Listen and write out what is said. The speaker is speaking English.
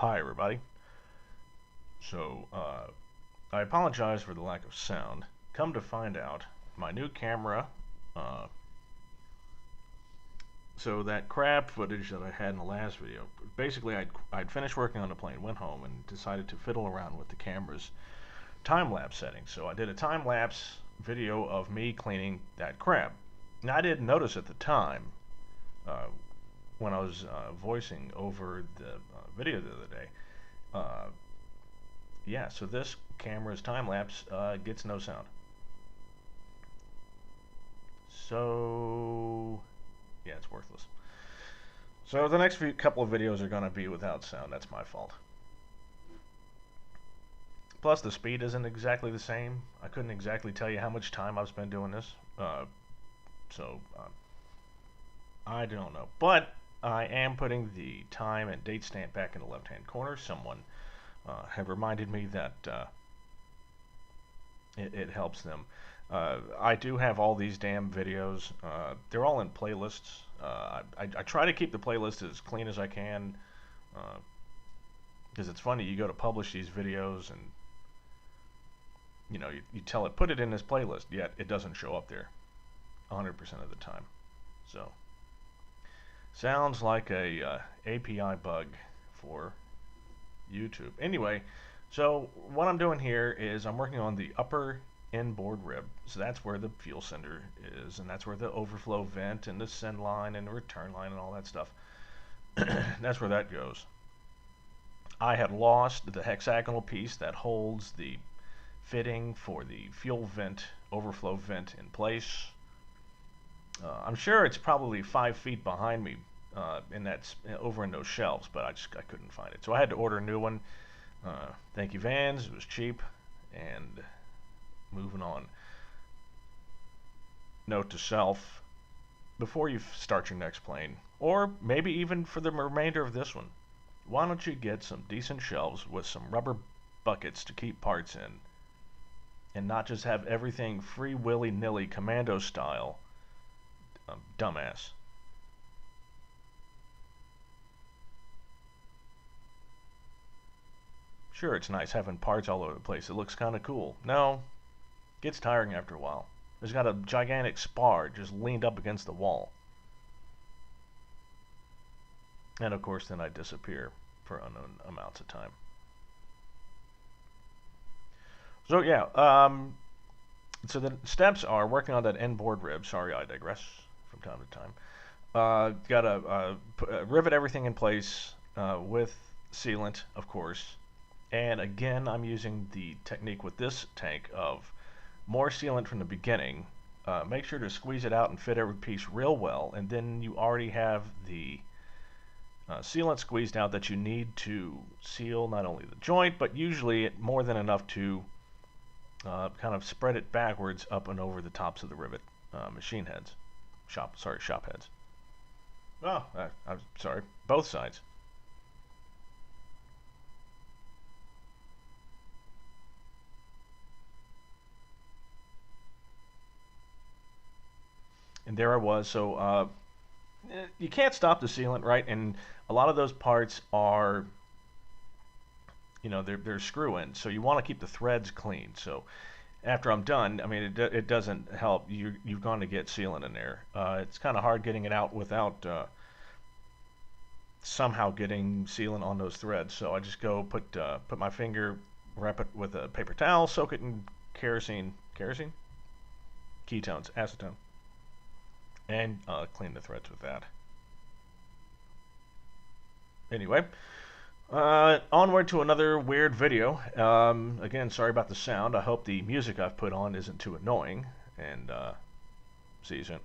Hi, everybody. So, I apologize for the lack of sound. Come to find out, my new camera, uh, so that crab footage that I had in the last video, basically I'd finished working on the plane, went home, and decided to fiddle around with the camera's time-lapse settings. So I did a time-lapse video of me cleaning that crab. Now, I didn't notice at the time, uh, when I was voicing over the video the other day, uh, yeah, so this camera's time lapse gets no sound. So, yeah, it's worthless. So the next couple of videos are going to be without sound. That's my fault. Plus, the speed isn't exactly the same. I couldn't exactly tell you how much time I've spent doing this. So, I don't know. But I am putting the time and date stamp back in the left-hand corner. Someone have reminded me that it helps them. I do have all these damn videos. They're all in playlists. I try to keep the playlist as clean as I can, because it's funny. You go to publish these videos, and you tell it put it in this playlist, yet it doesn't show up there 100% of the time. So sounds like a API bug for YouTube. Anyway, so what I'm doing here is I'm working on the upper inboard rib. So that's where the fuel sender is, and that's where the overflow vent and the send line and the return line and all that stuff. That's where that goes. I had lost the hexagonal piece that holds the fitting for the fuel vent, overflow vent in place. I'm sure it's probably 5 feet behind me over in those shelves, but I couldn't find it. So I had to order a new one. Thank you, Vans. It was cheap. And moving on. Note to self, before you start your next plane, or maybe even for the remainder of this one, why don't you get some decent shelves with some rubber buckets to keep parts in, and not just have everything free willy-nilly commando style, dumbass. Sure, it's nice having parts all over the place. It looks kind of cool. No, gets tiring after a while. There's got a gigantic spar just leaned up against the wall. And of course, then I disappear for unknown amounts of time. So yeah, so the steps are working on that inboard rib. Sorry, I digress from time to time. Got to rivet everything in place with sealant, of course. And again, I'm using the technique with this tank of more sealant from the beginning. Make sure to squeeze it out and fit every piece real well, and then you already have the sealant squeezed out that you need to seal not only the joint, but usually more than enough to kind of spread it backwards up and over the tops of the rivet machine heads. Shop heads. Oh, I'm sorry, both sides. And there I was. So you can't stop the sealant, right? And a lot of those parts are, they're screw ins. So you want to keep the threads clean. So after I'm done, I mean, it doesn't help. You've gone to get sealant in there. It's kind of hard getting it out without somehow getting sealant on those threads. So I just go put my finger, wrap it with a paper towel, soak it in kerosene, ketones, acetone, and clean the threads with that. Anyway, onward to another weird video. Again, sorry about the sound. I hope the music I've put on isn't too annoying, and see you soon.